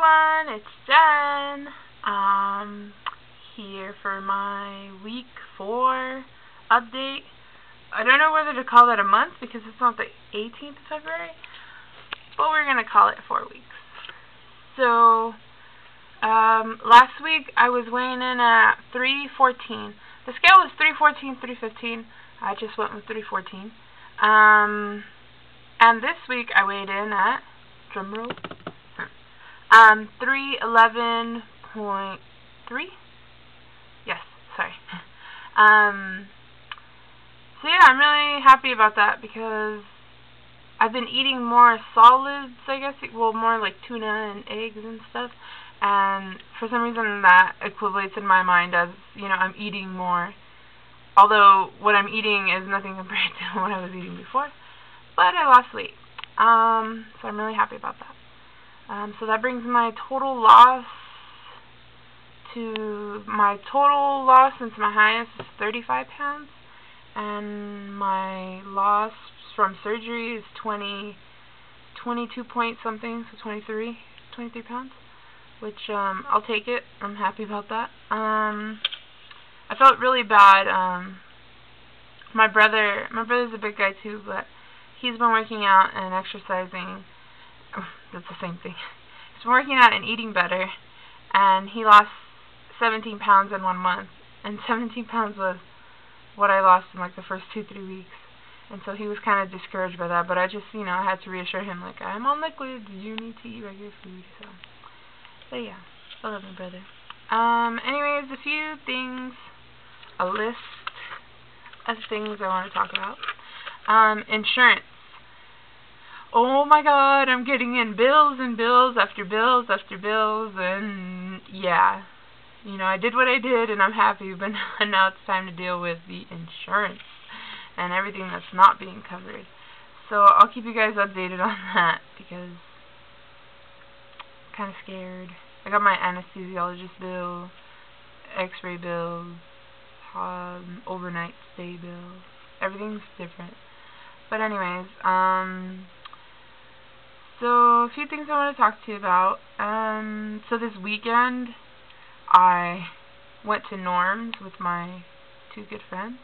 everyone, it's Jen. Here for my week 4 update. I don't know whether to call that a month because it's not the 18th of February, but we're going to call it 4 weeks. So, last week I was weighing in at 314. The scale was 314, 315. I just went with 314. And this week I weighed in at, drumroll, 311.3. Yes, sorry. So yeah, I'm really happy about that because I've been eating more solids, I guess, well, more like tuna and eggs and stuff, and for some reason that equates in my mind as, you know, I'm eating more, although what I'm eating is nothing compared to what I was eating before, but I lost weight, so I'm really happy about that. So that brings my total loss since my highest is 35 pounds, and my loss from surgery is 22 point something, so 23 pounds, which I'll take it. I'm happy about that. I felt really bad. My brother's a big guy too, but he's been working out and exercising. That's the same thing. He's been working out and eating better, and he lost 17 pounds in 1 month, and 17 pounds was what I lost in like the first 2-3 weeks, and so he was kind of discouraged by that, but I just, you know, I had to reassure him, like, I'm on liquids, you need to eat regular food, so yeah, I love my brother. Anyways, a few things, a list of things I want to talk about. Insurance. Oh my god, I'm getting in bills and bills after bills after bills, and yeah. You know, I did what I did, and I'm happy, but now it's time to deal with the insurance and everything that's not being covered. So I'll keep you guys updated on that, because I'm kind of scared. I got my anesthesiologist bill, x-ray bills, overnight stay bills. Everything's different. But anyways, so a few things I want to talk to you about. So this weekend, I went to Norm's with my 2 good friends,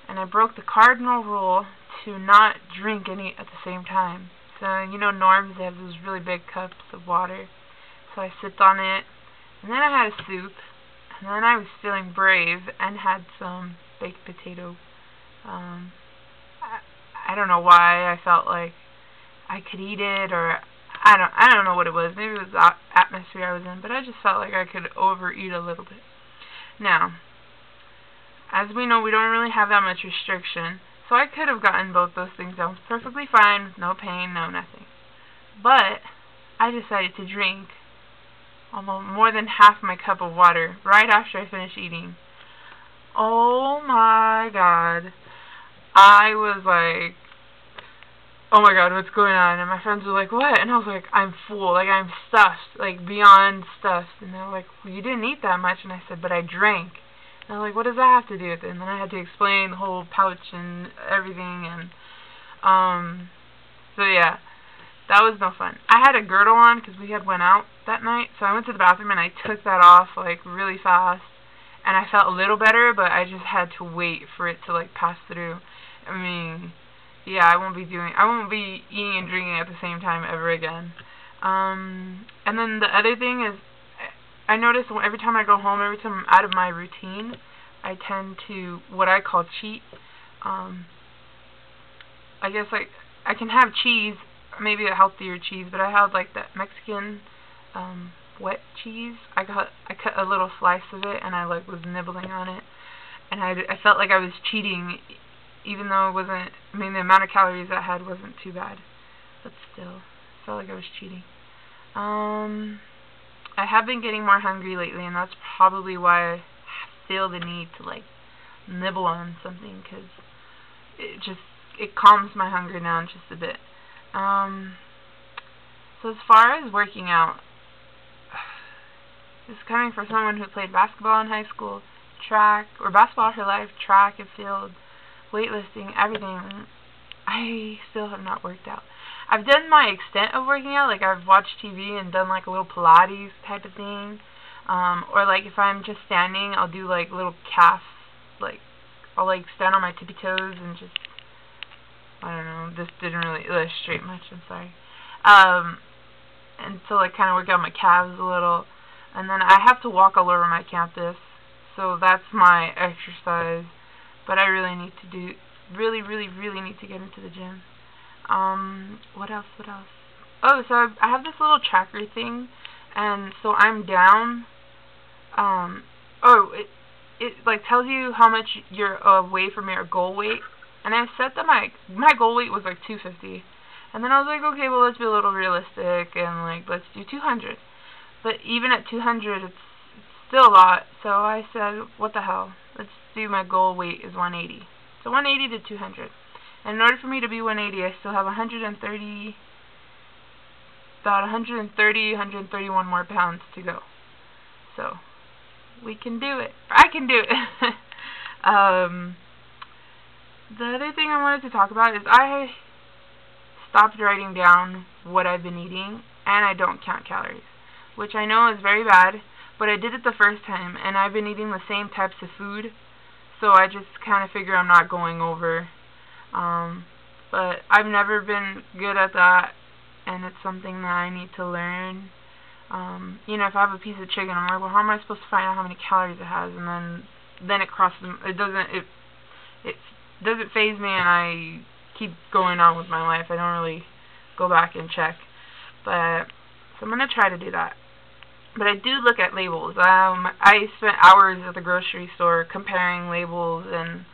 and I broke the cardinal rule to not drink any at the same time. So, you know, Norm's, they have those really big cups of water. So I sipped on it, and then I had a soup, and then I was feeling brave and had some baked potato. I don't know why I felt like I could eat it, or I don't know what it was. Maybe it was the atmosphere I was in, but I just felt like I could overeat a little bit. Now, as we know, we don't really have that much restriction, so I could have gotten both those things. I was perfectly fine, with no pain, no nothing. But I decided to drink almost more than half my cup of water right after I finished eating. Oh my god. I was like, oh my god, what's going on? And my friends were like, what? And I was like, I'm full, like I'm stuffed, like beyond stuffed. And they were like, well, you didn't eat that much. And I said, but I drank. And I was like, what does that have to do with it? And then I had to explain the whole pouch and everything. And so yeah, that was no fun. I had a girdle on because we had went out that night, so I went to the bathroom and I took that off like really fast, and I felt a little better, but I just had to wait for it to like pass through. I mean, yeah, I won't be eating and drinking at the same time ever again. And then the other thing is, I notice every time I go home, every time I'm out of my routine, I tend to what I call cheat. I guess like I can have cheese, maybe a healthier cheese, but I had like that Mexican wet cheese. I cut a little slice of it, and I like was nibbling on it, and I felt like I was cheating, even though it wasn't. I mean, the amount of calories I had wasn't too bad, but still, I felt like I was cheating. I have been getting more hungry lately, and that's probably why I feel the need to like nibble on something, because it calms my hunger down just a bit. So as far as working out, this is coming from someone who played basketball in high school, track, or basketball her life, track and field, weightlifting, everything. I still have not worked out. I've done my extent of working out, like I've watched TV and done like a little Pilates type of thing, or like if I'm just standing, I'll do like little calf, like I'll like stand on my tippy toes and just, I don't know, this didn't really illustrate much, I'm sorry, and so like kind of work out my calves a little, and then I have to walk all over my campus, so that's my exercise, but I really need to do, really need to get into the gym. What else? Oh, so I have this little tracker thing, and so I'm down, it like tells you how much you're away from your goal weight, and I set that my goal weight was like 250, and then I was like, okay, well, let's be a little realistic, and like, let's do 200, but even at 200, it's still a lot, so I said, what the hell, let's do, my goal weight is 180, so 180 to 200, and in order for me to be 180, I still have 131 more pounds to go, so we can do it. I can do it. The other thing I wanted to talk about is I stopped writing down what I've been eating, and I don't count calories, which I know is very bad, but I did it the first time, and I've been eating the same types of food, so I just kind of figure I'm not going over. But I've never been good at that, and it's something that I need to learn. You know, if I have a piece of chicken, I'm like, well, how am I supposed to find out how many calories it has? And then it crosses, it doesn't faze me, and I keep going on with my life. I don't really go back and check. But, so I'm going to try to do that. But I do look at labels. I spent hours at the grocery store comparing labels and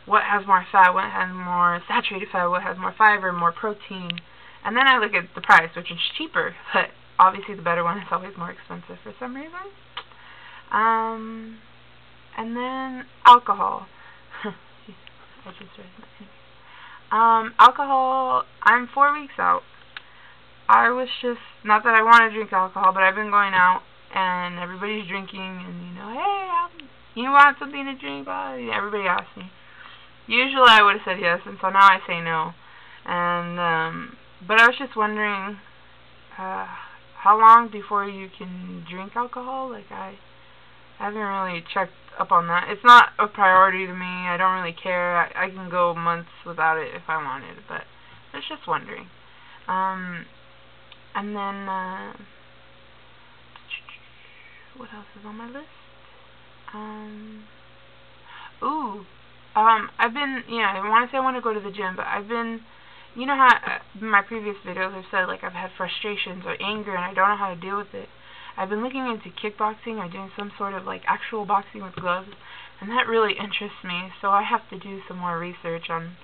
what has more fat, what has more saturated fat, what has more fiber, more protein. And then I look at the price, which is cheaper, but obviously the better one is always more expensive for some reason. And then alcohol. I just read that. Alcohol, I'm 4 weeks out. I was just, not that I want to drink alcohol, but I've been going out and everybody's drinking and, you know, hey, you want something to drink? Everybody asks me. Usually I would have said yes, and so now I say no. And, but I was just wondering, how long before you can drink alcohol? Like, I haven't really checked up on that. It's not a priority to me. I don't really care. I can go months without it if I wanted, but I was just wondering. And then, what else is on my list? I've been, I want to say I want to go to the gym, but I've been, you know how in my previous videos I've said, like, I've had frustrations or anger and I don't know how to deal with it. I've been looking into kickboxing or doing some sort of, like, actual boxing with gloves, and that really interests me, so I have to do some more research on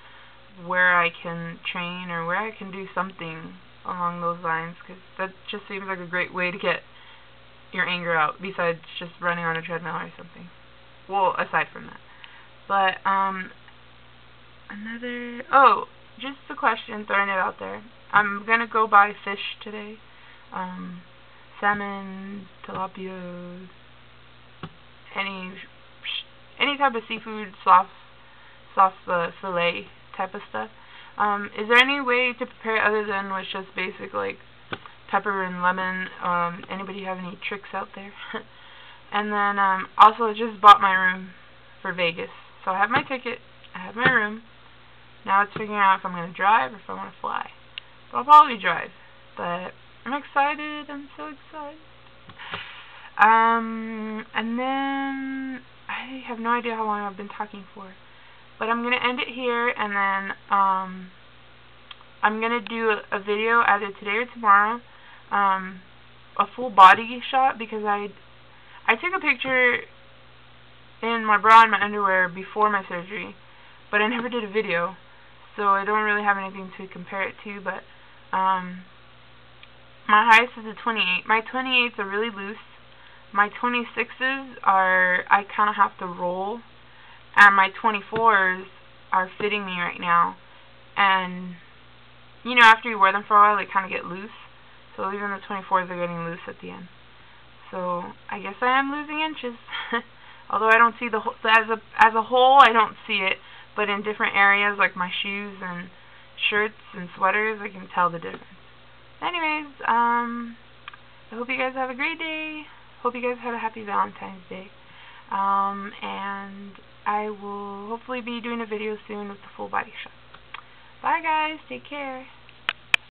where I can train or where I can do something along those lines, because that just seems like a great way to get your anger out, besides just running on a treadmill or something. Well, aside from that. But, just a question, throwing it out there. I'm gonna go buy fish today. Salmon, tilapia, any type of seafood, soft fillet type of stuff. Is there any way to prepare it other than with just basic, like, pepper and lemon? Anybody have any tricks out there? And then, also just bought my room for Vegas. So I have my ticket, I have my room. Now it's figuring out if I'm going to drive or if I want to fly. So I'll probably drive. But I'm excited. I'm so excited. And then I have no idea how long I've been talking for. But I'm going to end it here, and then I'm going to do a video either today or tomorrow. A full body shot, because I took a picture in my bra and my underwear before my surgery, but I never did a video, so I don't really have anything to compare it to. But my highest is a 28. My 28s are really loose. My 26s are, I kind of have to roll, and my 24s are fitting me right now. And, you know, after you wear them for a while, they kind of get loose. So even the 24s are getting loose at the end. So I guess I am losing inches. Although I don't see the whole, as a whole, I don't see it. But in different areas, like my shoes and, shirts and sweaters, I can tell the difference. Anyways, I hope you guys have a great day. Hope you guys had a happy Valentine's Day. And I will hopefully be doing a video soon with the full body shop. Bye guys, take care.